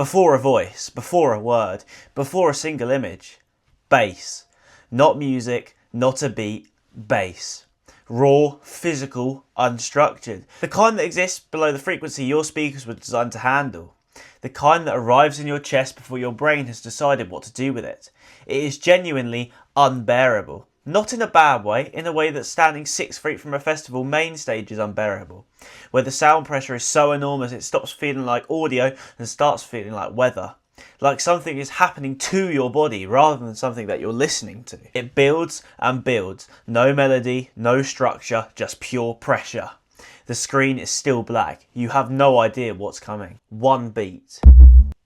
Before a voice, before a word, before a single image. Bass. Not music, not a beat, bass. Raw, physical, unstructured. The kind that exists below the frequency your speakers were designed to handle. The kind that arrives in your chest before your brain has decided what to do with it. It is genuinely unbearable. Not in a bad way, in a way that standing 6 feet from a festival main stage is unbearable. Where the sound pressure is so enormous it stops feeling like audio and starts feeling like weather. Like something is happening to your body rather than something that you're listening to. It builds and builds. No melody, no structure, just pure pressure. The screen is still black. You have no idea what's coming. 1 beat,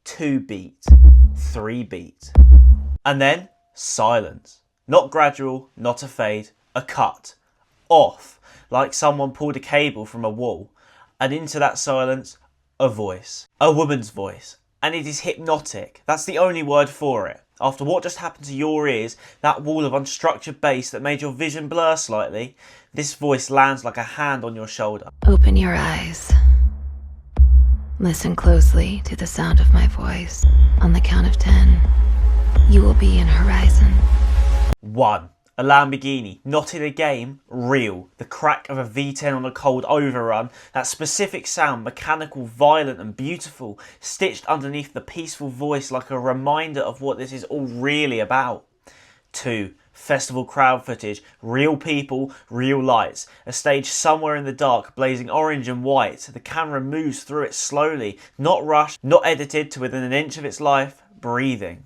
2 beat, 3 beat. And then silence. Not gradual, not a fade, a cut. Off, like someone pulled a cable from a wall. And into that silence, a voice. A woman's voice. And it is hypnotic. That's the only word for it. After what just happened to your ears, that wall of unstructured bass that made your vision blur slightly, this voice lands like a hand on your shoulder. Open your eyes. Listen closely to the sound of my voice. On the count of 10, you will be in Horizon. 1. A Lamborghini, not in a game, real. The crack of a V10 on a cold overrun, that specific sound, mechanical, violent and beautiful, stitched underneath the peaceful voice like a reminder of what this is all really about. 2. Festival crowd footage, real people, real lights, a stage somewhere in the dark, blazing orange and white. The camera moves through it slowly, not rushed, not edited to within an inch of its life, breathing.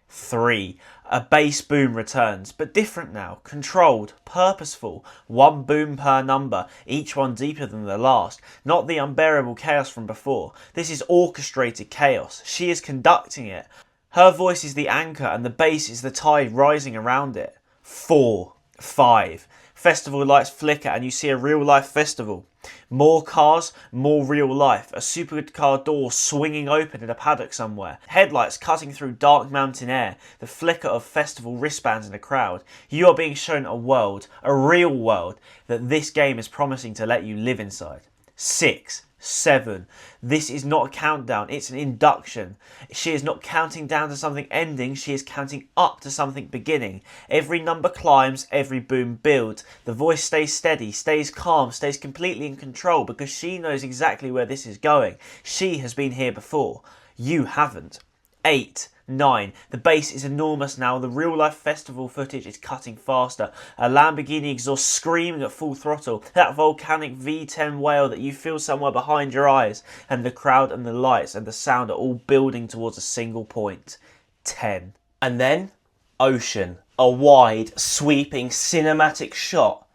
3. A bass boom returns, but different now, controlled, purposeful, 1 boom per number, each one deeper than the last, not the unbearable chaos from before. This is orchestrated chaos. She is conducting it. Her voice is the anchor and the bass is the tide rising around it. 4. 5. Festival lights flicker and you see a real life festival. More cars, more real life. A supercar door swinging open in a paddock somewhere. Headlights cutting through dark mountain air. The flicker of festival wristbands in a crowd. You are being shown a world, a real world, that this game is promising to let you live inside. 6. 7. This is not a countdown, it's an induction. She is not counting down to something ending, she is counting up to something beginning. Every number climbs, every boom builds. The voice stays steady, stays calm, stays completely in control because she knows exactly where this is going. She has been here before. You haven't. 8. 9. The bass is enormous now. The real life festival footage is cutting faster. A Lamborghini exhaust screaming at full throttle. That volcanic V10 wail that you feel somewhere behind your eyes. And the crowd and the lights and the sound are all building towards a single point. 10. And then, ocean. A wide, sweeping, cinematic shot.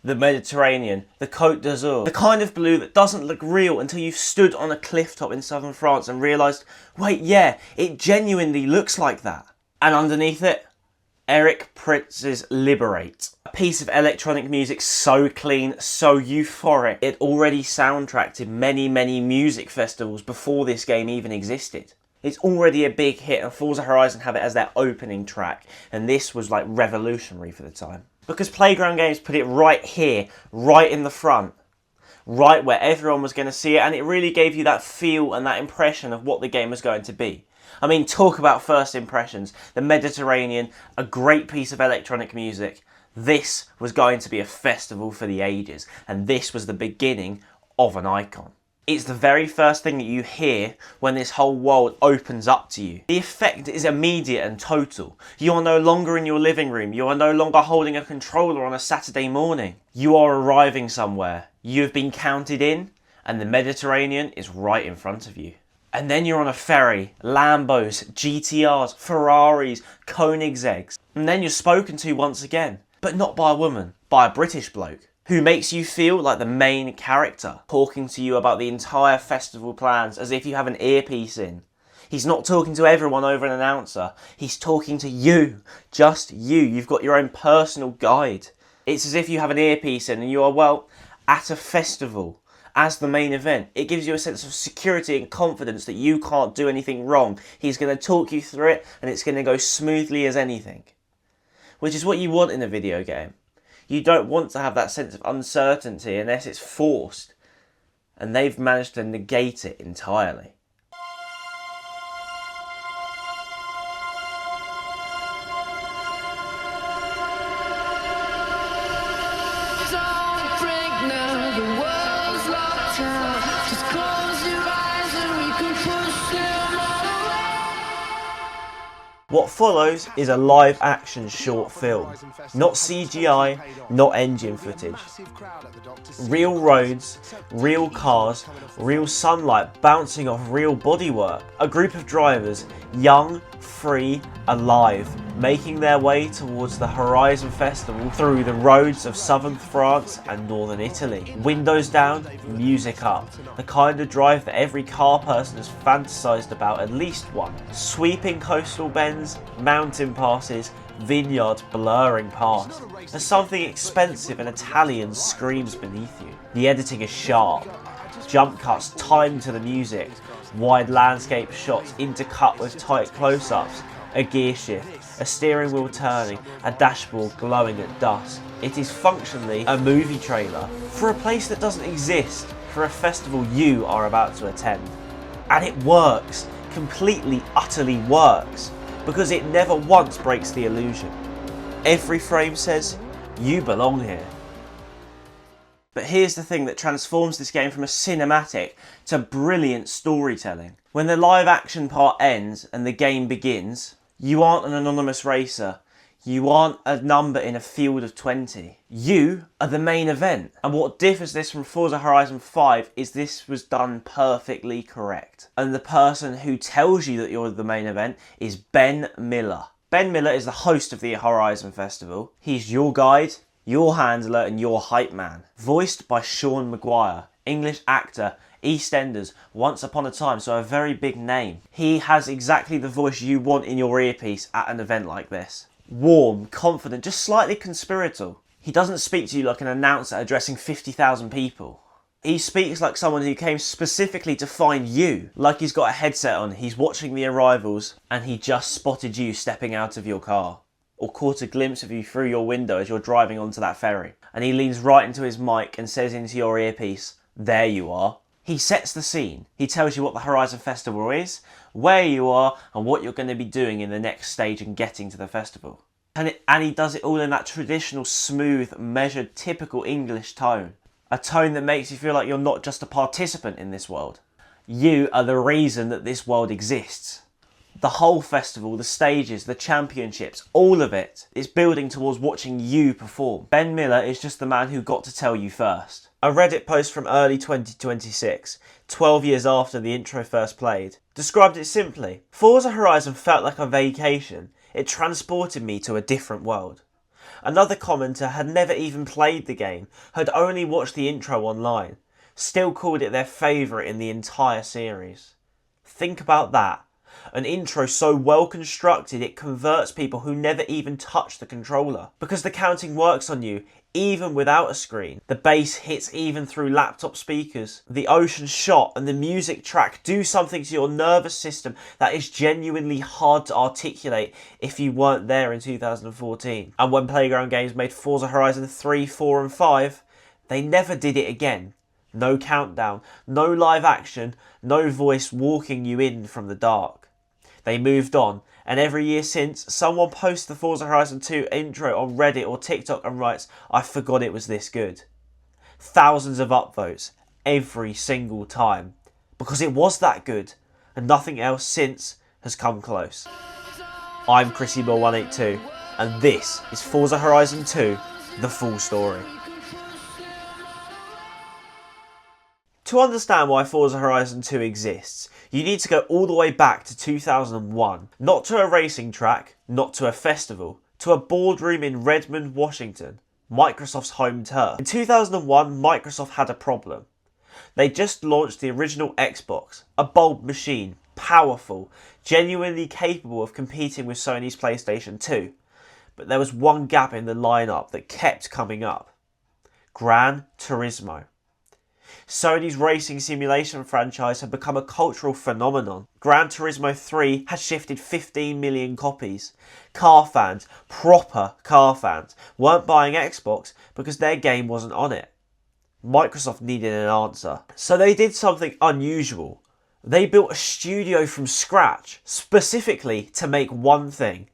The Mediterranean, the Côte d'Azur, the kind of blue that doesn't look real until you've stood on a cliff top in southern France and realised, wait, yeah, it genuinely looks like that. And underneath it, Eric Pritz's Liberate. A piece of electronic music so clean, so euphoric, it already soundtracked in many, many music festivals before this game even existed. It's already a big hit and Forza Horizon have it as their opening track, and this was like revolutionary for the time. Because Playground Games put it right here, right in the front, right where everyone was going to see it, and it really gave you that feel and that impression of what the game was going to be. I mean, talk about first impressions. The Mediterranean, a great piece of electronic music. This was going to be a festival for the ages, and this was the beginning of an icon. It's the very first thing that you hear when this whole world opens up to you. The effect is immediate and total. You are no longer in your living room. You are no longer holding a controller on a Saturday morning. You are arriving somewhere. You have been counted in, and the Mediterranean is right in front of you. And then you're on a ferry, Lambos, GTRs, Ferraris, Koenigsegg's. And then you're spoken to once again, but not by a woman, by a British bloke, who makes you feel like the main character, talking to you about the entire festival plans as if you have an earpiece in. He's not talking to everyone over an announcer. He's talking to you, just you. You've got your own personal guide. It's as if you have an earpiece in and you are, well, at a festival as the main event. It gives you a sense of security and confidence that you can't do anything wrong. He's going to talk you through it and it's going to go smoothly as anything. Which is what you want in a video game. You don't want to have that sense of uncertainty unless it's forced. And they've managed to negate it entirely. What follows is a live-action short film. Not CGI, not engine footage. Real roads, real cars, real sunlight bouncing off real bodywork. A group of drivers, young, free, alive, making their way towards the Horizon Festival through the roads of southern France and northern Italy. Windows down, music up. The kind of drive that every car person has fantasized about at least once. Sweeping coastal bends, mountain passes, vineyards blurring past. There's something expensive and Italian screams beneath you. The editing is sharp. Jump cuts timed to the music. Wide landscape shots intercut with tight close-ups. A gear shift, a steering wheel turning, a dashboard glowing at dusk. It is functionally a movie trailer for a place that doesn't exist, for a festival you are about to attend. And it works, completely, utterly works, because it never once breaks the illusion. Every frame says, you belong here. But here's the thing that transforms this game from a cinematic to brilliant storytelling. When the live action part ends and the game begins, you aren't an anonymous racer. You aren't a number in a field of 20. You are the main event. And what differs this from Forza Horizon 5 is this was done perfectly correct. And the person who tells you that you're the main event is Ben Miller. Ben Miller is the host of the Horizon Festival. He's your guide, your handler and your hype man. Voiced by Sean Maguire, English actor, EastEnders, Once Upon a Time, so a very big name. He has exactly the voice you want in your earpiece at an event like this. Warm, confident, just slightly conspiratorial. He doesn't speak to you like an announcer addressing 50,000 people. He speaks like someone who came specifically to find you. Like he's got a headset on, he's watching the arrivals, and he just spotted you stepping out of your car. Or caught a glimpse of you through your window as you're driving onto that ferry. And he leans right into his mic and says into your earpiece, there you are. He sets the scene. He tells you what the Horizon Festival is, where you are, and what you're going to be doing in the next stage and getting to the festival. And he does it all in that traditional, smooth, measured, typical English tone. A tone that makes you feel like you're not just a participant in this world. You are the reason that this world exists. The whole festival, the stages, the championships, all of it is building towards watching you perform. Ben Miller is just the man who got to tell you first. A Reddit post from early 2026, 12 years after the intro first played, described it simply. Forza Horizon felt like a vacation. It transported me to a different world. Another commenter had never even played the game, had only watched the intro online, still called it their favourite in the entire series. Think about that. An intro so well constructed it converts people who never even touch the controller. Because the counting works on you, even without a screen. The bass hits even through laptop speakers. The ocean shot and the music track do something to your nervous system that is genuinely hard to articulate if you weren't there in 2014. And when Playground Games made Forza Horizon 3, 4 and 5, they never did it again. No countdown, no live action, no voice walking you in from the dark. They moved on, and every year since, someone posts the Forza Horizon 2 intro on Reddit or TikTok and writes, I forgot it was this good. Thousands of upvotes, every single time. Because it was that good, and nothing else since has come close. I'm ChrissyBall182, and this is Forza Horizon 2, the full story. To understand why Forza Horizon 2 exists, you need to go all the way back to 2001. Not to a racing track, not to a festival, to a boardroom in Redmond, Washington, Microsoft's home turf. In 2001, Microsoft had a problem. They just launched the original Xbox, a bold machine, powerful, genuinely capable of competing with Sony's PlayStation 2. But there was one gap in the lineup that kept coming up. Gran Turismo. Sony's racing simulation franchise had become a cultural phenomenon. Gran Turismo 3 had shifted 15 million copies. Car fans, proper car fans, weren't buying Xbox because their game wasn't on it. Microsoft needed an answer. So they did something unusual. They built a studio from scratch, specifically to make one thing.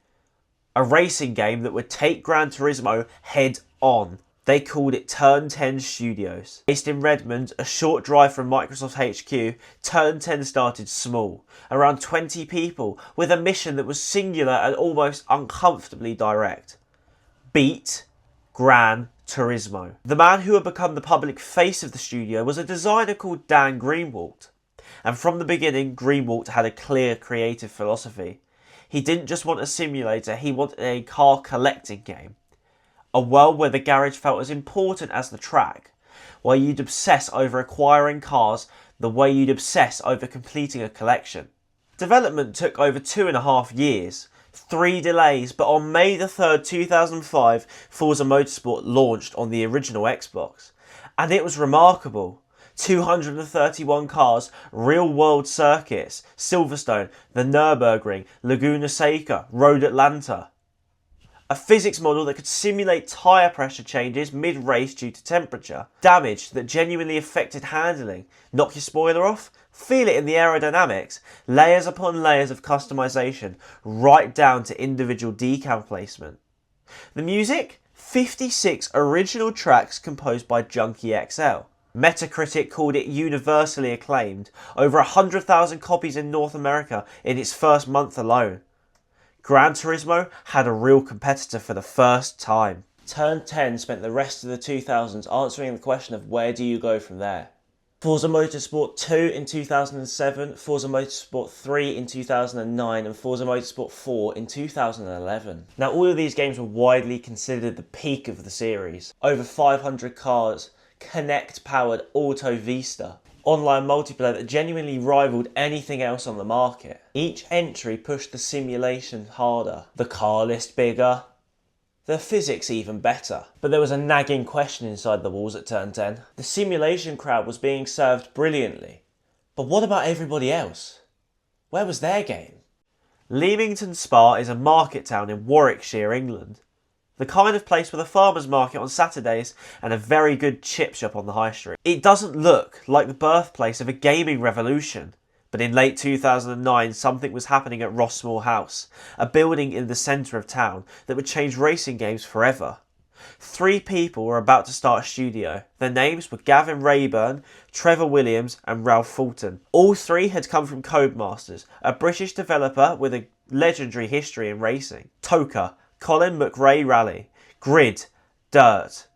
A racing game that would take Gran Turismo head on. They called it Turn 10 Studios. Based in Redmond, a short drive from Microsoft HQ, Turn 10 started small, around 20 people, with a mission that was singular and almost uncomfortably direct. Beat Gran Turismo. The man who had become the public face of the studio was a designer called Dan Greenwalt. And from the beginning, Greenwalt had a clear creative philosophy. He didn't just want a simulator, he wanted a car collecting game. A world where the garage felt as important as the track, where you'd obsess over acquiring cars the way you'd obsess over completing a collection. Development took over 2.5 years, 3 delays, but on May the 3rd, 2005, Forza Motorsport launched on the original Xbox. And it was remarkable. 231 cars, real-world circuits, Silverstone, the Nürburgring, Laguna Seca, Road Atlanta. A physics model that could simulate tyre pressure changes mid-race due to temperature. Damage that genuinely affected handling. Knock your spoiler off? Feel it in the aerodynamics. Layers upon layers of customization, right down to individual decal placement. The music? 56 original tracks composed by Junkie XL. Metacritic called it universally acclaimed, over 100,000 copies in North America in its first month alone. Gran Turismo had a real competitor for the first time. Turn 10 spent the rest of the 2000s answering the question of where do you go from there. Forza Motorsport 2 in 2007, Forza Motorsport 3 in 2009 and Forza Motorsport 4 in 2011. Now all of these games were widely considered the peak of the series. Over 500 cars, Kinect-powered Auto Vista, online multiplayer that genuinely rivaled anything else on the market. Each entry pushed the simulation harder, the car list bigger, the physics even better. But there was a nagging question inside the walls at Turn 10. The simulation crowd was being served brilliantly, but what about everybody else? Where was their game? Leamington Spa is a market town in Warwickshire, England. The kind of place with a farmer's market on Saturdays and a very good chip shop on the high street. It doesn't look like the birthplace of a gaming revolution, but in late 2009 something was happening at Rossmore House, a building in the centre of town that would change racing games forever. 3 people were about to start a studio. Their names were Gavin Rayburn, Trevor Williams and Ralph Fulton. All 3 had come from Codemasters, a British developer with a legendary history in racing. Toka, Colin McRae Rally, Grid, Dirt.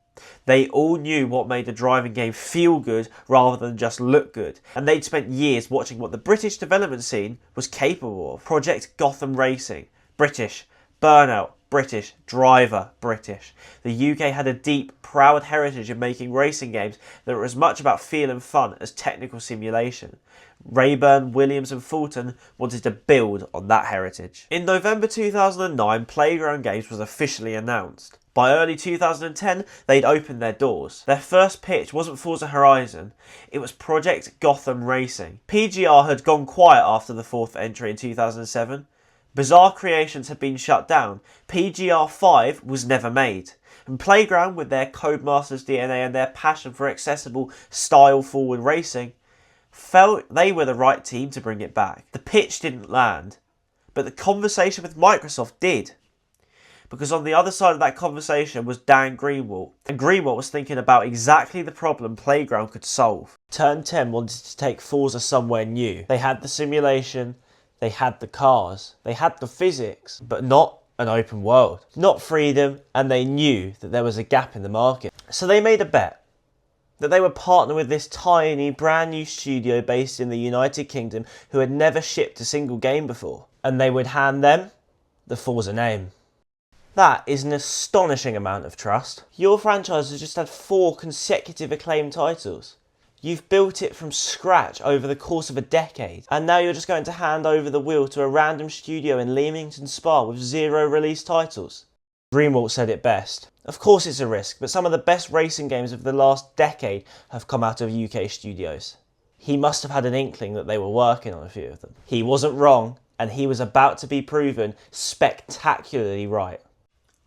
They all knew what made a driving game feel good rather than just look good, and they'd spent years watching what the British development scene was capable of. Project Gotham Racing, British. Burnout, British. Driver, British. The UK had a deep, proud heritage of making racing games that were as much about feel and fun as technical simulation. Rayburn, Williams and Fulton wanted to build on that heritage. In November 2009, Playground Games was officially announced. By early 2010, they'd opened their doors. Their first pitch wasn't Forza Horizon, it was Project Gotham Racing. PGR had gone quiet after the 4th entry in 2007. Bizarre Creations had been shut down. PGR 5 was never made. And Playground, with their Codemasters DNA and their passion for accessible, style-forward racing, felt they were the right team to bring it back. The pitch didn't land, but the conversation with Microsoft did. Because on the other side of that conversation was Dan Greenwalt, and Greenwalt was thinking about exactly the problem Playground could solve. Turn 10 wanted to take Forza somewhere new. They had the simulation, they had the cars, they had the physics, but not an open world. Not freedom, and they knew that there was a gap in the market. So they made a bet that they would partner with this tiny, brand new studio based in the United Kingdom who had never shipped a single game before. And they would hand them the Forza name. That is an astonishing amount of trust. Your franchise has just had 4 consecutive acclaimed titles. You've built it from scratch over the course of a decade, and now you're just going to hand over the wheel to a random studio in Leamington Spa with 0 release titles. Greenwalt said it best. Of course it's a risk, but some of the best racing games of the last decade have come out of UK studios. He must have had an inkling that they were working on a few of them. He wasn't wrong, and he was about to be proven spectacularly right.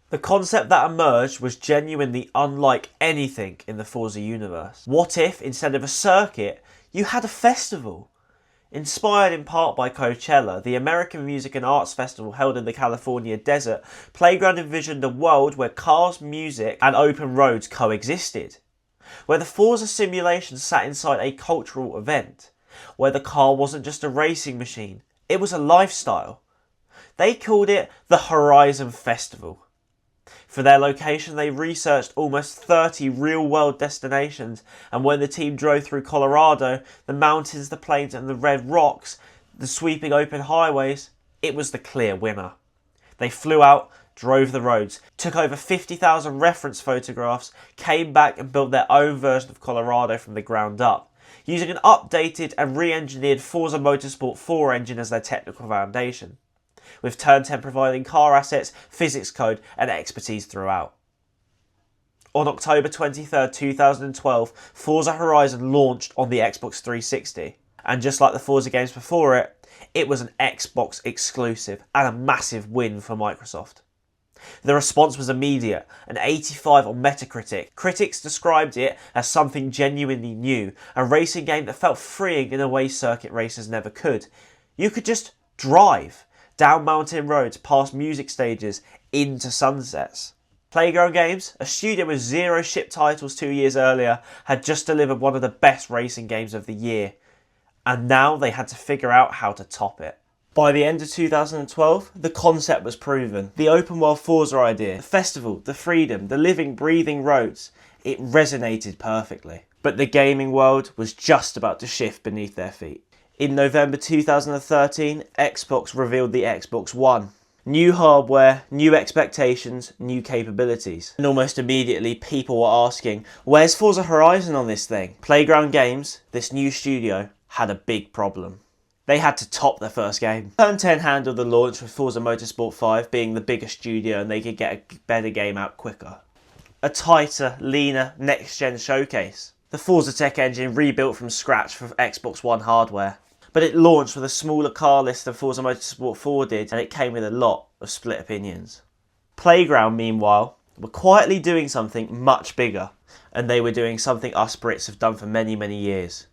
The concept that emerged was genuinely unlike anything in the Forza universe. What if, instead of a circuit, you had a festival? Inspired in part by Coachella, the American Music and Arts Festival held in the California desert, Playground envisioned a world where cars, music and open roads coexisted. Where the Forza simulation sat inside a cultural event. Where the car wasn't just a racing machine, it was a lifestyle. They called it the Horizon Festival. For their location, they researched almost 30 real-world destinations, and when the team drove through Colorado, the mountains, the plains and the red rocks, the sweeping open highways, it was the clear winner. They flew out, drove the roads, took over 50,000 reference photographs, came back and built their own version of Colorado from the ground up, using an updated and re-engineered Forza Motorsport 4 engine as their technical foundation, with Turn 10 providing car assets, physics code and expertise throughout. On October 23rd, 2012, Forza Horizon launched on the Xbox 360, and just like the Forza games before it, it was an Xbox exclusive and a massive win for Microsoft. The response was immediate, an 85 on Metacritic. Critics described it as something genuinely new, a racing game that felt freeing in a way circuit racers never could. You could just drive down mountain roads, past music stages, into sunsets. Playground Games, a studio with 0 shipped titles 2 years earlier, had just delivered one of the best racing games of the year, and now they had to figure out how to top it. By the end of 2012, the concept was proven. The open world Forza idea, the festival, the freedom, the living, breathing roads, it resonated perfectly. But the gaming world was just about to shift beneath their feet. In November 2013, Xbox revealed the Xbox One. New hardware, new expectations, new capabilities. And almost immediately people were asking, where's Forza Horizon on this thing? Playground Games, this new studio, had a big problem. They had to top their first game. Turn 10 handled the launch with Forza Motorsport 5 being the bigger studio and they could get a better game out quicker. A tighter, leaner, next-gen showcase. The Forza tech engine rebuilt from scratch for Xbox One hardware. But it launched with a smaller car list than Forza Motorsport 4 did, and it came with a lot of split opinions. Playground, meanwhile, were quietly doing something much bigger, and they were doing something us Brits have done for many, many years.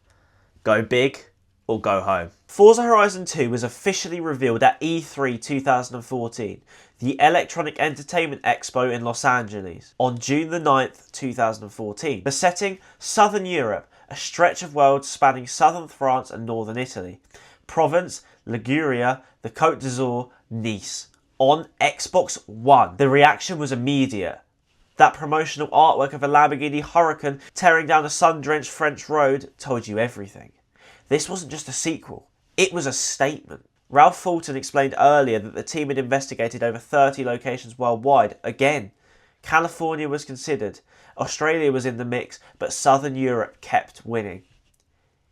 Go big or go home. Forza Horizon 2 was officially revealed at E3 2014, the Electronic Entertainment Expo in Los Angeles, on June the 9th, 2014. The setting, Southern Europe, a stretch of world spanning southern France and northern Italy. Provence, Liguria, the Côte d'Azur, Nice. On Xbox One. The reaction was immediate. That promotional artwork of a Lamborghini Huracan tearing down a sun-drenched French road told you everything. This wasn't just a sequel, it was a statement. Ralph Fulton explained earlier that the team had investigated over 30 locations worldwide. Again, California was considered, Australia was in the mix, but Southern Europe kept winning.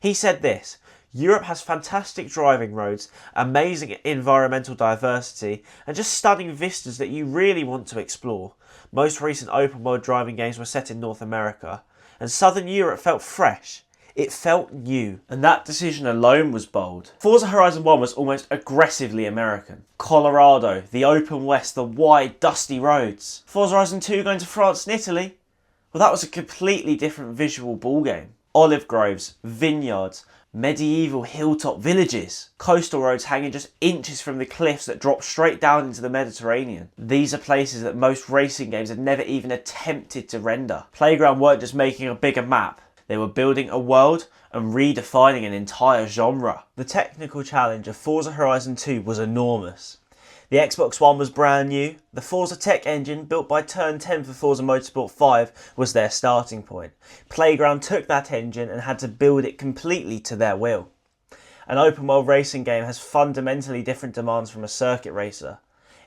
He said this, Europe has fantastic driving roads, amazing environmental diversity, and just stunning vistas that you really want to explore. Most recent open world driving games were set in North America, and Southern Europe felt fresh. It felt new, and that decision alone was bold. Forza Horizon 1 was almost aggressively American. Colorado, the open west, the wide, dusty roads. Forza Horizon 2 going to France and Italy? Well, that was a completely different visual ballgame. Olive groves, vineyards, medieval hilltop villages, coastal roads hanging just inches from the cliffs that drop straight down into the Mediterranean. These are places that most racing games had never even attempted to render. Playground weren't just making a bigger map. They were building a world and redefining an entire genre. The technical challenge of Forza Horizon 2 was enormous. The Xbox One was brand new. The Forza tech engine, built by Turn 10 for Forza Motorsport 5, was their starting point. Playground took that engine and had to build it completely to their will. An open world racing game has fundamentally different demands from a circuit racer.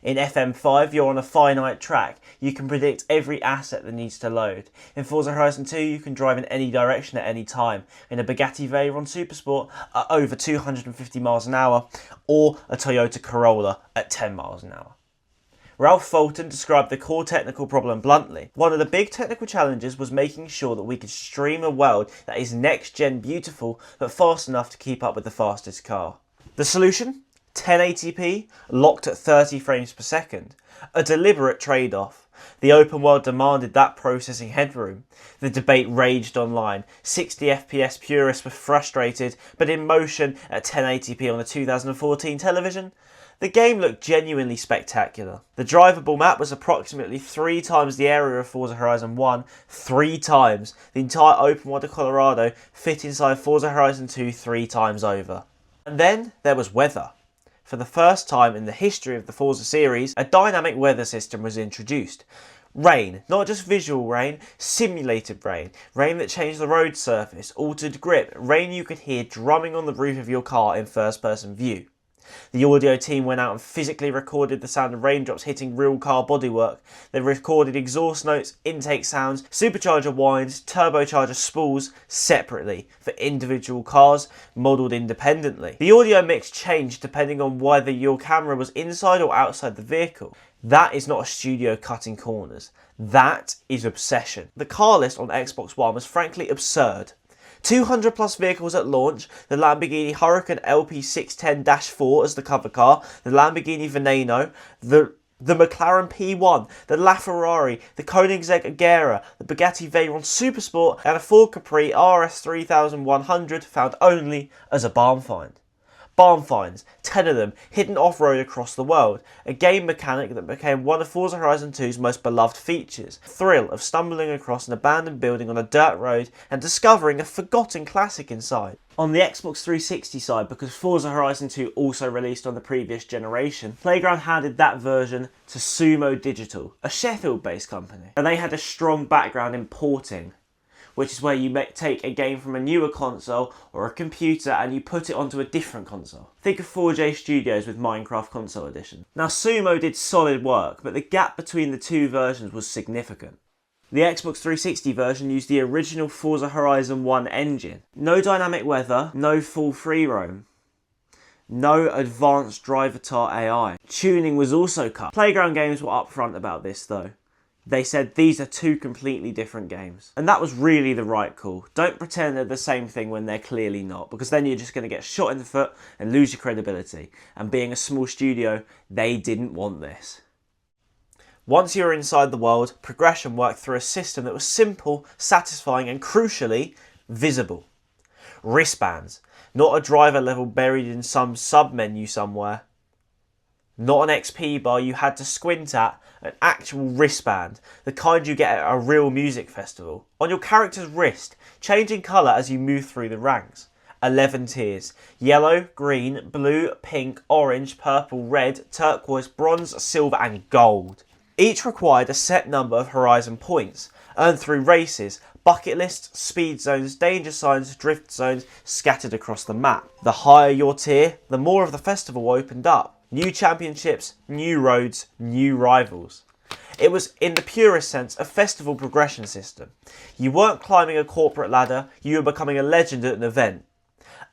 In FM5, you're on a finite track. You can predict every asset that needs to load. In Forza Horizon 2, you can drive in any direction at any time. In a Bugatti Veyron Supersport at over 250 miles an hour, or a Toyota Corolla at 10 miles an hour. Ralph Fulton described the core technical problem bluntly. One of the big technical challenges was making sure that we could stream a world that is next-gen beautiful, but fast enough to keep up with the fastest car. The solution? 1080p, locked at 30 frames per second. A deliberate trade-off. The open world demanded that processing headroom. The debate raged online. 60 FPS purists were frustrated, but in motion at 1080p on a 2014 television, the game looked genuinely spectacular. The drivable map was approximately 3 times the area of Forza Horizon 1, 3 times. The entire open world of Colorado fit inside Forza Horizon 2 3 times over. And then there was weather. For the first time in the history of the Forza series, a dynamic weather system was introduced. Rain, not just visual rain, simulated rain. Rain that changed the road surface, altered grip, rain you could hear drumming on the roof of your car in first-person view. The audio team went out and physically recorded the sound of raindrops hitting real car bodywork. They recorded exhaust notes, intake sounds, supercharger whines, turbocharger spools separately for individual cars, modelled independently. The audio mix changed depending on whether your camera was inside or outside the vehicle. That is not a studio cutting corners. That is obsession. The car list on Xbox One was frankly absurd. 200 plus vehicles at launch, the Lamborghini Huracan LP610-4 as the cover car, the Lamborghini Veneno, the McLaren P1, the LaFerrari, the Koenigsegg Agera, the Bugatti Veyron Supersport, and a Ford Capri RS 3100 found only as a barn find. Barn finds, 10 of them, hidden off-road across the world, a game mechanic that became one of Forza Horizon 2's most beloved features. Thrill of stumbling across an abandoned building on a dirt road and discovering a forgotten classic inside. On the Xbox 360 side, because Forza Horizon 2 also released on the previous generation, Playground handed that version to Sumo Digital, a Sheffield-based company, and they had a strong background in porting, which is where you take a game from a newer console or a computer and you put it onto a different console. Think of 4J Studios with Minecraft Console Edition. Now Sumo did solid work, but the gap between the two versions was significant. The Xbox 360 version used the original Forza Horizon 1 engine. No dynamic weather, no full free roam. No advanced driver-tar AI. Tuning was also cut. Playground Games were upfront about this though. They said these are two completely different games. And that was really the right call. Don't pretend they're the same thing when they're clearly not, because then you're just going to get shot in the foot and lose your credibility. And being a small studio, they didn't want this. Once you were inside the world, progression worked through a system that was simple, satisfying and crucially, visible. Wristbands, not a driver level buried in some sub-menu somewhere. Not an XP bar you had to squint at, an actual wristband, the kind you get at a real music festival. On your character's wrist, changing colour as you move through the ranks. 11 tiers. Yellow, green, blue, pink, orange, purple, red, turquoise, bronze, silver and gold. Each required a set number of Horizon points, earned through races, bucket lists, speed zones, danger signs, drift zones scattered across the map. The higher your tier, the more of the festival opened up. New championships, new roads, new rivals. It was, in the purest sense, a festival progression system. You weren't climbing a corporate ladder, you were becoming a legend at an event.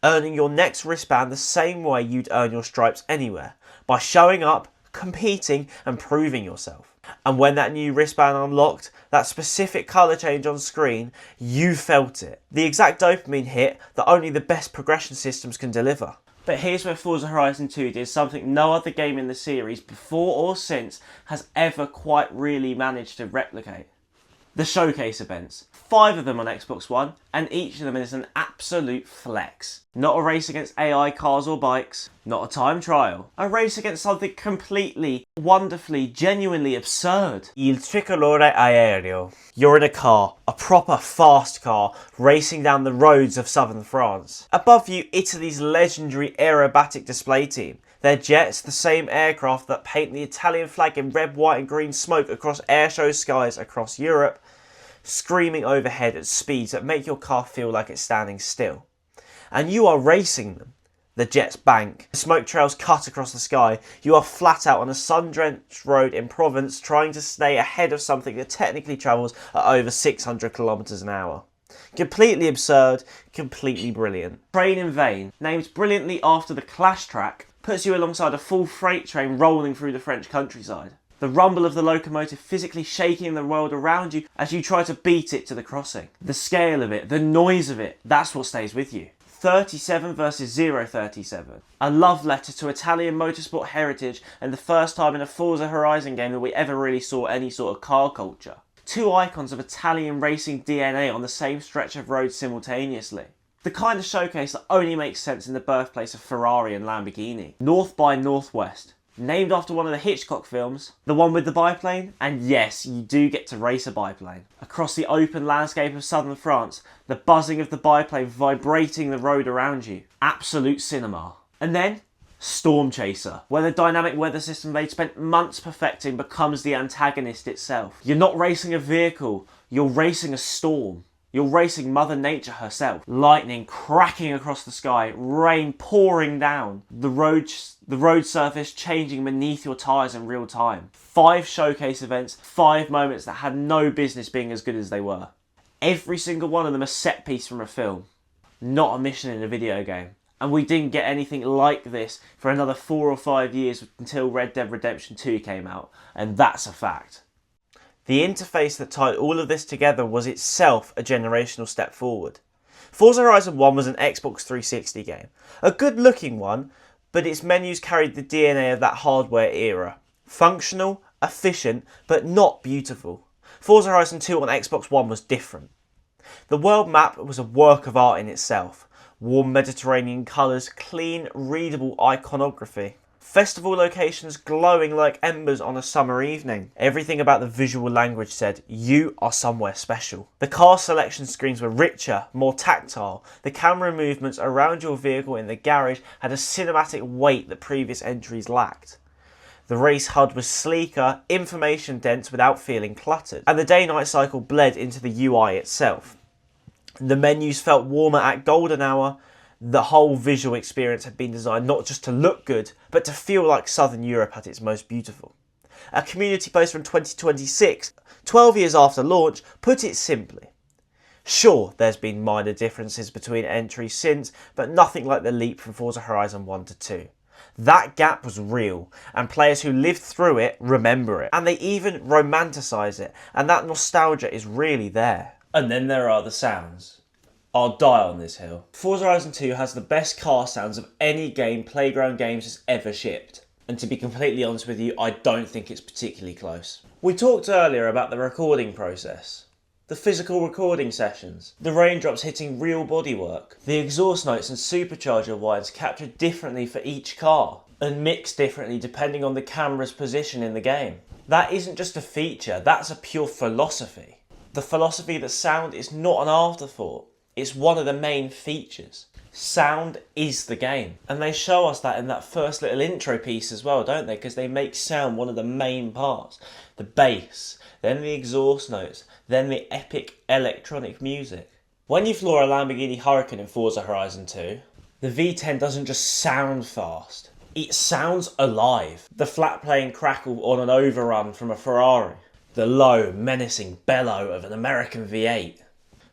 Earning your next wristband the same way you'd earn your stripes anywhere, by showing up, competing and proving yourself. And when that new wristband unlocked, that specific colour change on screen, you felt it. The exact dopamine hit that only the best progression systems can deliver. But here's where Forza Horizon 2 did something no other game in the series before or since has ever quite really managed to replicate. The showcase events. 5 of them on Xbox One, and each of them is an absolute flex. Not a race against AI cars or bikes, not a time trial. A race against something completely, wonderfully, genuinely absurd. Il tricolore aereo. You're in a car, a proper fast car, racing down the roads of southern France. Above you, Italy's legendary aerobatic display team. Their jets, the same aircraft that paint the Italian flag in red, white and green smoke across airshow skies across Europe, screaming overhead at speeds that make your car feel like it's standing still. And you are racing them. The jets bank, the smoke trails cut across the sky, you are flat out on a sun-drenched road in Provence trying to stay ahead of something that technically travels at over 600 kilometers an hour. Completely absurd, completely brilliant. Train in Vain, named brilliantly after the Clash track, puts you alongside a full freight train rolling through the French countryside. The rumble of the locomotive physically shaking the world around you as you try to beat it to the crossing. The scale of it, the noise of it, that's what stays with you. 37 versus 037. A love letter to Italian motorsport heritage and the first time in a Forza Horizon game that we ever really saw any sort of car culture. Two icons of Italian racing DNA on the same stretch of road simultaneously. The kind of showcase that only makes sense in the birthplace of Ferrari and Lamborghini. North by Northwest. Named after one of the Hitchcock films, the one with the biplane, and yes, you do get to race a biplane. Across the open landscape of southern France, the buzzing of the biplane vibrating the road around you. Absolute cinema. And then, Storm Chaser, where the dynamic weather system they'd spent months perfecting becomes the antagonist itself. You're not racing a vehicle, you're racing a storm. You're racing Mother Nature herself. Lightning cracking across the sky, rain pouring down, the road surface changing beneath your tyres in real time. 5 showcase events, 5 moments that had no business being as good as they were. Every single one of them a set piece from a film, not a mission in a video game. And we didn't get anything like this for another 4 or 5 years until Red Dead Redemption 2 came out, and that's a fact. The interface that tied all of this together was itself a generational step forward. Forza Horizon 1 was an Xbox 360 game. A good looking one, but its menus carried the DNA of that hardware era. Functional, efficient, but not beautiful. Forza Horizon 2 on Xbox One was different. The world map was a work of art in itself. Warm Mediterranean colours, clean, readable iconography. Festival locations glowing like embers on a summer evening. Everything about the visual language said, you are somewhere special. The car selection screens were richer, more tactile. The camera movements around your vehicle in the garage had a cinematic weight that previous entries lacked. The race HUD was sleeker, information dense without feeling cluttered. And the day-night cycle bled into the UI itself. The menus felt warmer at golden hour. The whole visual experience had been designed not just to look good, but to feel like Southern Europe at its most beautiful. A community post from 2026, 12 years after launch, put it simply. Sure, there's been minor differences between entries since, but nothing like the leap from Forza Horizon 1 to 2. That gap was real, and players who lived through it remember it, and they even romanticise it, and that nostalgia is really there. And then there are the sounds. I'll die on this hill. Forza Horizon 2 has the best car sounds of any game Playground Games has ever shipped. And to be completely honest with you, I don't think it's particularly close. We talked earlier about the recording process. The physical recording sessions. The raindrops hitting real bodywork. The exhaust notes and supercharger whines captured differently for each car. And mixed differently depending on the camera's position in the game. That isn't just a feature, that's a pure philosophy. The philosophy that sound is not an afterthought. It's one of the main features. Sound is the game. And they show us that in that first little intro piece as well, don't they? Because they make sound one of the main parts. The bass, then the exhaust notes, then the epic electronic music. When you floor a Lamborghini Huracan in Forza Horizon 2, the V10 doesn't just sound fast. It sounds alive. The flat plane crackle on an overrun from a Ferrari. The low, menacing bellow of an American V8.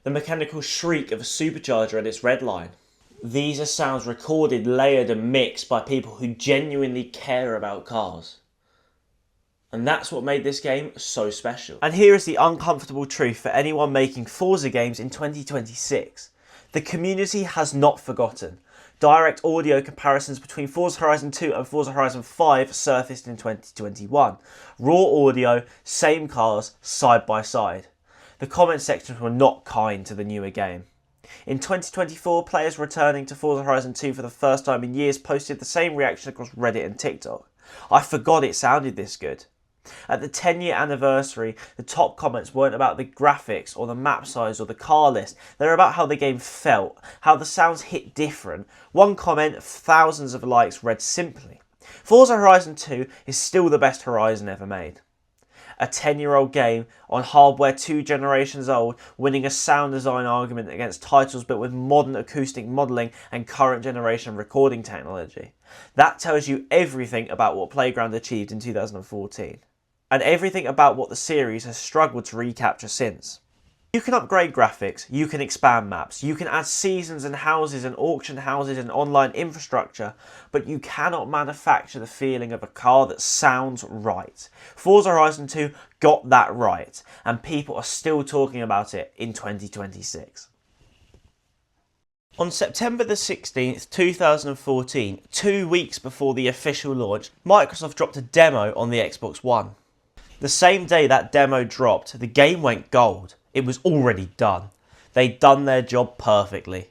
The mechanical shriek of a supercharger at its red line. These are sounds recorded, layered and mixed by people who genuinely care about cars. And that's what made this game so special. And here is the uncomfortable truth for anyone making Forza games in 2026. The community has not forgotten. Direct audio comparisons between Forza Horizon 2 and Forza Horizon 5 surfaced in 2021. Raw audio, same cars, side by side. The comment sections were not kind to the newer game. In 2024, players returning to Forza Horizon 2 for the first time in years posted the same reaction across Reddit and TikTok. I forgot it sounded this good. At the 10-year anniversary, the top comments weren't about the graphics or the map size or the car list. They were about how the game felt, how the sounds hit different. One comment, thousands of likes, read simply, Forza Horizon 2 is still the best Horizon ever made. A 10-year-old game on hardware 2 generations old, winning a sound design argument against titles built with modern acoustic modelling and current generation recording technology. That tells you everything about what Playground achieved in 2014. And everything about what the series has struggled to recapture since. You can upgrade graphics, you can expand maps, you can add seasons and houses and auction houses and online infrastructure, but you cannot manufacture the feeling of a car that sounds right. Forza Horizon 2 got that right, and people are still talking about it in 2026. On September the 16th, 2014, 2 weeks before the official launch, Microsoft dropped a demo on the Xbox One. The same day that demo dropped, the game went gold. It was already done. They'd done their job perfectly.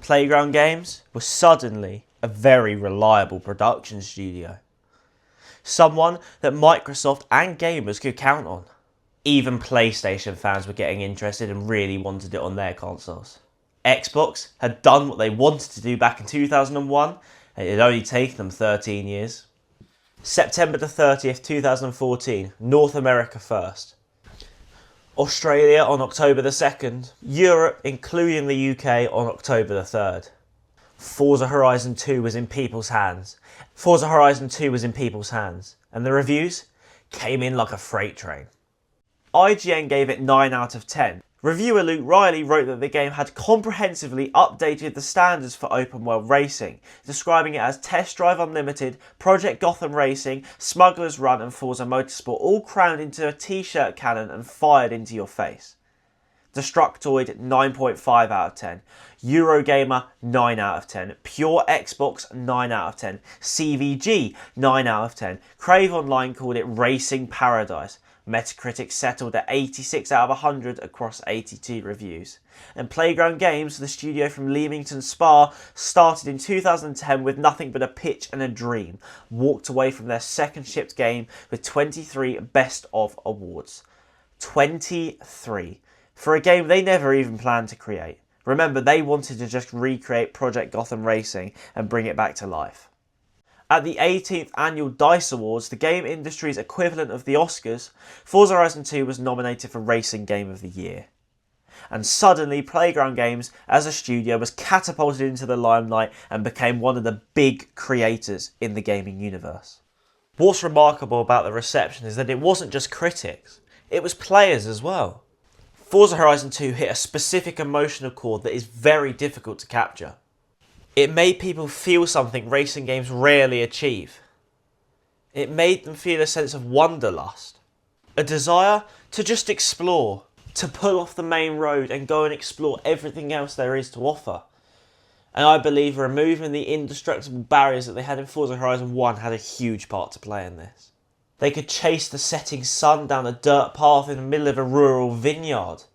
Playground Games was suddenly a very reliable production studio. Someone that Microsoft and gamers could count on. Even PlayStation fans were getting interested and really wanted it on their consoles. Xbox had done what they wanted to do back in 2001, and it had only taken them 13 years. September the 30th, 2014, North America first. Australia on October the 2nd, Europe including the UK on October the 3rd. Forza Horizon 2 was in people's hands. And the reviews came in like a freight train. IGN gave it 9 out of 10. Reviewer Luke Riley wrote that the game had comprehensively updated the standards for open world racing, describing it as Test Drive Unlimited, Project Gotham Racing, Smuggler's Run and Forza Motorsport all crammed into a t-shirt cannon and fired into your face. Destructoid 9.5 out of 10, Eurogamer 9 out of 10, Pure Xbox 9 out of 10, CVG 9 out of 10, Crave Online called it Racing Paradise, Metacritic settled at 86 out of 100 across 82 reviews. And Playground Games, the studio from Leamington, Spa, started in 2010 with nothing but a pitch and a dream, walked away from their second shipped game with 23 Best of awards. 23. For a game they never even planned to create. Remember, they wanted to just recreate Project Gotham Racing and bring it back to life. At the 18th Annual DICE Awards, the game industry's equivalent of the Oscars, Forza Horizon 2 was nominated for Racing Game of the Year. And suddenly, Playground Games, as a studio, was catapulted into the limelight and became one of the big creators in the gaming universe. What's remarkable about the reception is that it wasn't just critics, it was players as well. Forza Horizon 2 hit a specific emotional chord that is very difficult to capture. It made people feel something racing games rarely achieve. It made them feel a sense of wanderlust. A desire to just explore, to pull off the main road and go and explore everything else there is to offer. And I believe removing the indestructible barriers that they had in Forza Horizon 1 had a huge part to play in this. They could chase the setting sun down a dirt path in the middle of a rural vineyard,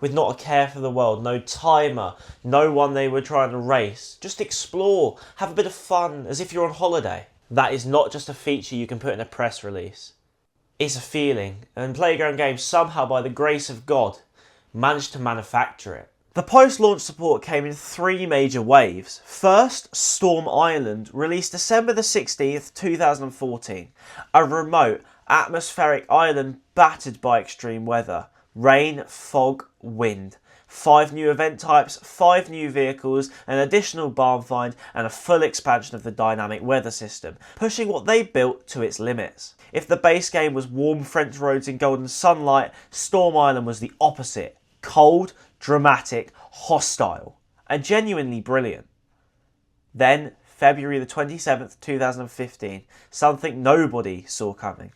with not a care for the world, no timer, no one they were trying to race. Just explore, have a bit of fun, as if you're on holiday. That is not just a feature you can put in a press release. It's a feeling, and Playground Games somehow, by the grace of God, managed to manufacture it. The post-launch support came in 3 major waves. First, Storm Island, released December the 16th, 2014. A remote, atmospheric island battered by extreme weather. Rain, fog, wind. 5 new event types, 5 new vehicles, an additional barn find, and a full expansion of the dynamic weather system, pushing what they built to its limits. If the base game was warm French roads in golden sunlight, Storm Island was the opposite. Cold, dramatic, hostile, and genuinely brilliant. Then, February the 27th, 2015, something nobody saw coming.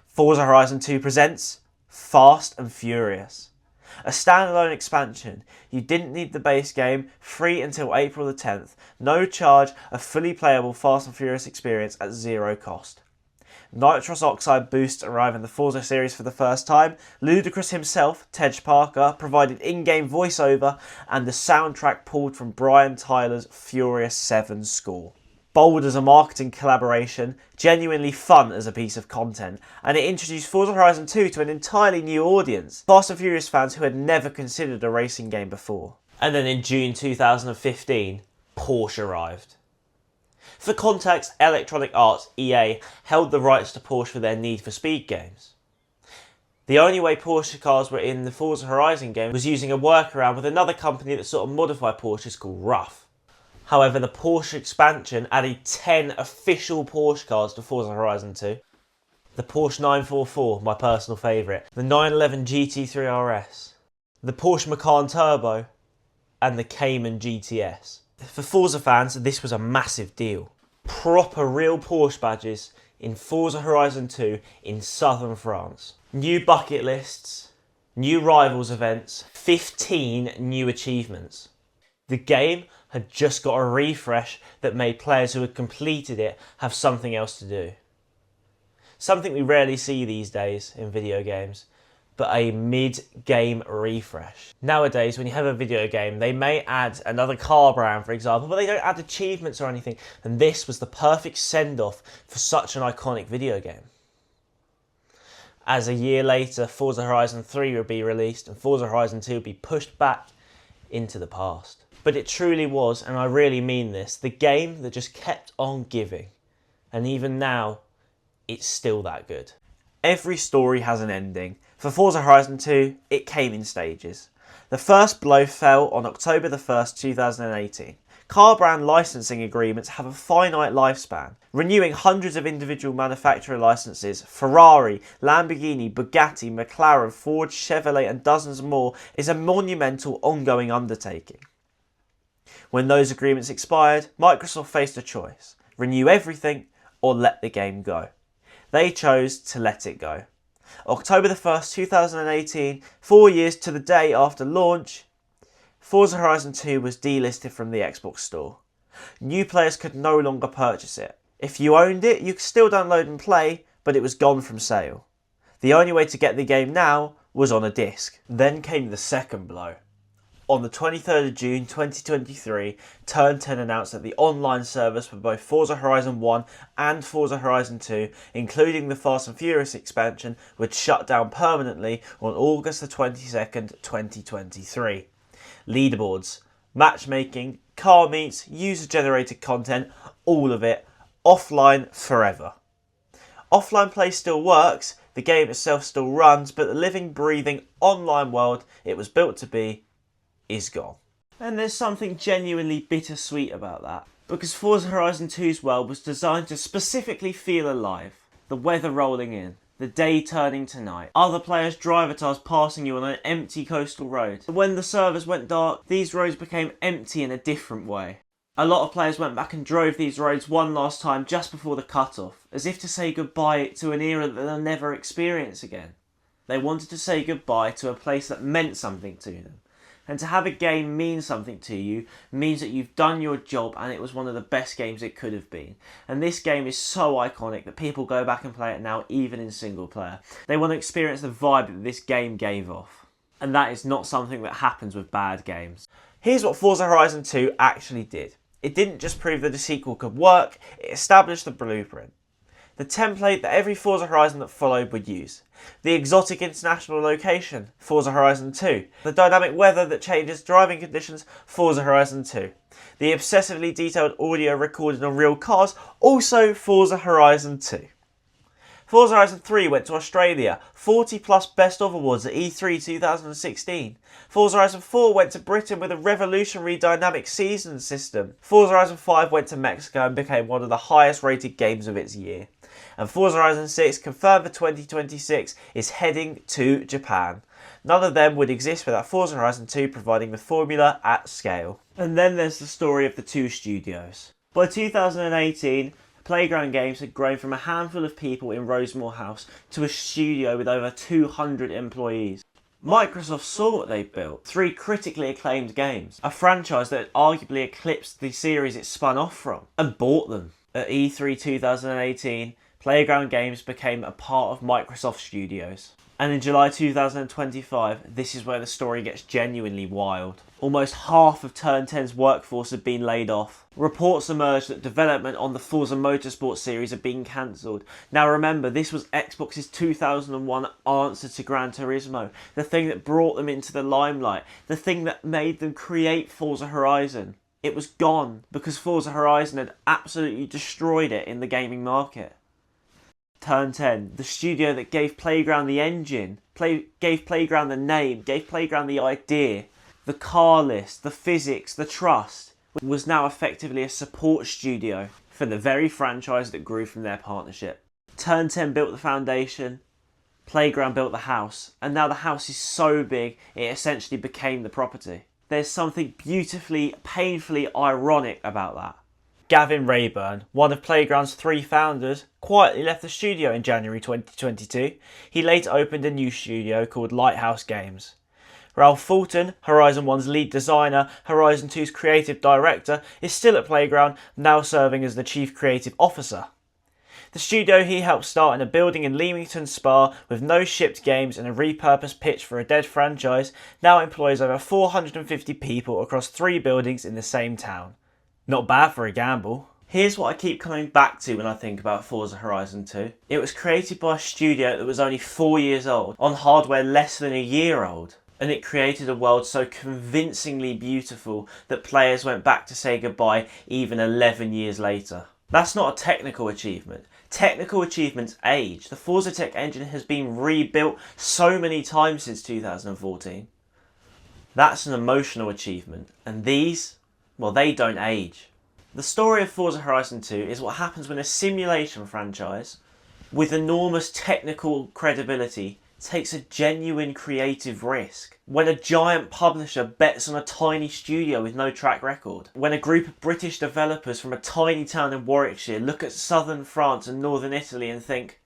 Forza Horizon 2 presents Fast and Furious. A standalone expansion. You didn't need the base game, free until April the 10th. No charge, a fully playable Fast and Furious experience at 0 cost. Nitrous oxide boosts arrive in the Forza series for the first time. Ludacris himself, Tej Parker, provided in-game voiceover, and the soundtrack pulled from Brian Tyler's Furious 7 score. Bold as a marketing collaboration, genuinely fun as a piece of content, and it introduced Forza Horizon 2 to an entirely new audience, Fast and Furious fans who had never considered a racing game before. And then in June 2015, Porsche arrived. For context, Electronic Arts, EA, held the rights to Porsche for their Need for Speed games. The only way Porsche cars were in the Forza Horizon game was using a workaround with another company that sort of modified Porsches called RUF. However, the Porsche expansion added 10 official Porsche cars to Forza Horizon 2. The Porsche 944, my personal favourite, the 911 GT3 RS, the Porsche Macan Turbo, and the Cayman GTS. For Forza fans, this was a massive deal. Proper real Porsche badges in Forza Horizon 2 in southern France. New bucket lists, new rivals events, 15 new achievements. The game had just got a refresh that made players who had completed it have something else to do. Something we rarely see these days in video games, but a mid-game refresh. Nowadays, when you have a video game, they may add another car brand, for example, but they don't add achievements or anything, and this was the perfect send-off for such an iconic video game. As a year later, Forza Horizon 3 would be released, and Forza Horizon 2 would be pushed back into the past. But it truly was, and I really mean this, the game that just kept on giving. And even now, it's still that good. Every story has an ending. For Forza Horizon 2, it came in stages. The first blow fell on October the 1st, 2018. Car brand licensing agreements have a finite lifespan. Renewing hundreds of individual manufacturer licenses, Ferrari, Lamborghini, Bugatti, McLaren, Ford, Chevrolet and dozens more is a monumental ongoing undertaking. When those agreements expired, Microsoft faced a choice: renew everything or let the game go. They chose to let it go. October the 1st, 2018, 4 years to the day after launch, Forza Horizon 2 was delisted from the Xbox Store. New players could no longer purchase it. If you owned it, you could still download and play, but it was gone from sale. The only way to get the game now was on a disc. Then came the second blow. On the 23rd of June 2023, Turn 10 announced that the online service for both Forza Horizon 1 and Forza Horizon 2, including the Fast and Furious expansion, would shut down permanently on August the 22nd, 2023. Leaderboards, matchmaking, car meets, user-generated content, all of it, offline forever. Offline play still works, the game itself still runs, but the living, breathing, online world it was built to be is gone. And there's something genuinely bittersweet about that, because Forza Horizon 2's world was designed to specifically feel alive. The weather rolling in, the day turning to night, other players' drive avatars passing you on an empty coastal road. When the servers went dark, these roads became empty in a different way. A lot of players went back and drove these roads one last time just before the cut-off, as if to say goodbye to an era that they'll never experience again. They wanted to say goodbye to a place that meant something to them. And to have a game mean something to you means that you've done your job and it was one of the best games it could have been. And this game is so iconic that people go back and play it now, even in single player. They want to experience the vibe that this game gave off. And that is not something that happens with bad games. Here's what Forza Horizon 2 actually did. It didn't just prove that a sequel could work, it established the blueprint. The template that every Forza Horizon that followed would use. The exotic international location, Forza Horizon 2. The dynamic weather that changes driving conditions, Forza Horizon 2. The obsessively detailed audio recorded on real cars, also Forza Horizon 2. Forza Horizon 3 went to Australia, 40 plus Best of Awards at E3 2016. Forza Horizon 4 went to Britain with a revolutionary dynamic season system. Forza Horizon 5 went to Mexico and became one of the highest rated games of its year. And Forza Horizon 6, confirmed for 2026, is heading to Japan. None of them would exist without Forza Horizon 2 providing the formula at scale. And then there's the story of the two studios. By 2018, Playground Games had grown from a handful of people in Rosemore House to a studio with over 200 employees. Microsoft saw what they built, 3 critically acclaimed games, a franchise that had arguably eclipsed the series it spun off from, and bought them. At E3 2018, Playground Games became a part of Microsoft Studios. And in July 2025, this is where the story gets genuinely wild. Almost half of Turn 10's workforce had been laid off. Reports emerged that development on the Forza Motorsport series had been cancelled. Now remember, this was Xbox's 2001 answer to Gran Turismo, the thing that brought them into the limelight, the thing that made them create Forza Horizon. It was gone because Forza Horizon had absolutely destroyed it in the gaming market. Turn 10, the studio that gave Playground the engine, gave Playground the name, gave Playground the idea, the car list, the physics, the trust, was now effectively a support studio for the very franchise that grew from their partnership. Turn 10 built the foundation, Playground built the house, and now the house is so big it essentially became the property. There's something beautifully, painfully ironic about that. Gavin Rayburn, one of Playground's 3 founders, quietly left the studio in January 2022. He later opened a new studio called Lighthouse Games. Ralph Fulton, Horizon 1's lead designer, Horizon 2's creative director, is still at Playground, now serving as the chief creative officer. The studio he helped start in a building in Leamington, Spa, with no shipped games and a repurposed pitch for a dead franchise, now employs over 450 people across 3 buildings in the same town. Not bad for a gamble. Here's what I keep coming back to when I think about Forza Horizon 2. It was created by a studio that was only 4 years old, on hardware less than a year old. And it created a world so convincingly beautiful that players went back to say goodbye even 11 years later. That's not a technical achievement. Technical achievements age. The Forza Tech engine has been rebuilt so many times since 2014. That's an emotional achievement, and these, well, they don't age. The story of Forza Horizon 2 is what happens when a simulation franchise, with enormous technical credibility, takes a genuine creative risk. When a giant publisher bets on a tiny studio with no track record. When a group of British developers from a tiny town in Warwickshire look at southern France and northern Italy and think,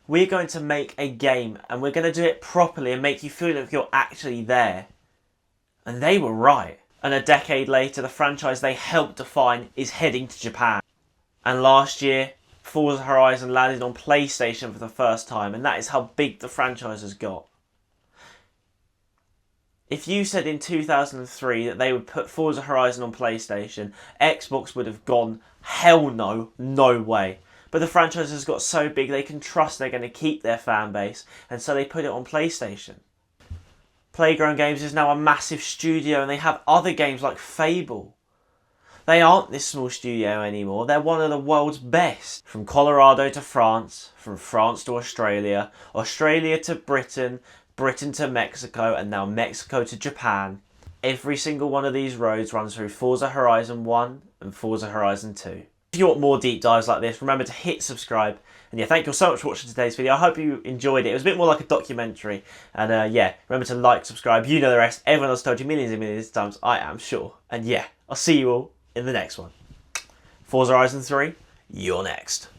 we're going to make a game and we're going to do it properly and make you feel like you're actually there. And they were right. And a decade later, the franchise they helped define is heading to Japan. And last year, Forza Horizon landed on PlayStation for the first time, and that is how big the franchise has got. If you said in 2003 that they would put Forza Horizon on PlayStation, Xbox would have gone, hell no, no way. But the franchise has got so big they can trust they're going to keep their fan base, and so they put it on PlayStation. Playground Games is now a massive studio, and they have other games like Fable. They aren't this small studio anymore, they're one of the world's best. From Colorado to France, from France to Australia, Australia to Britain, Britain to Mexico, and now Mexico to Japan. Every single one of these roads runs through Forza Horizon 1 and Forza Horizon 2. If you want more deep dives like this, remember to hit subscribe. And yeah, thank you so much for watching today's video. I hope you enjoyed it. It was a bit more like a documentary. And yeah, remember to like, subscribe. You know the rest. Everyone else told you millions and millions of times, I am sure. And yeah, I'll see you all in the next one. Forza Horizon 3, you're next.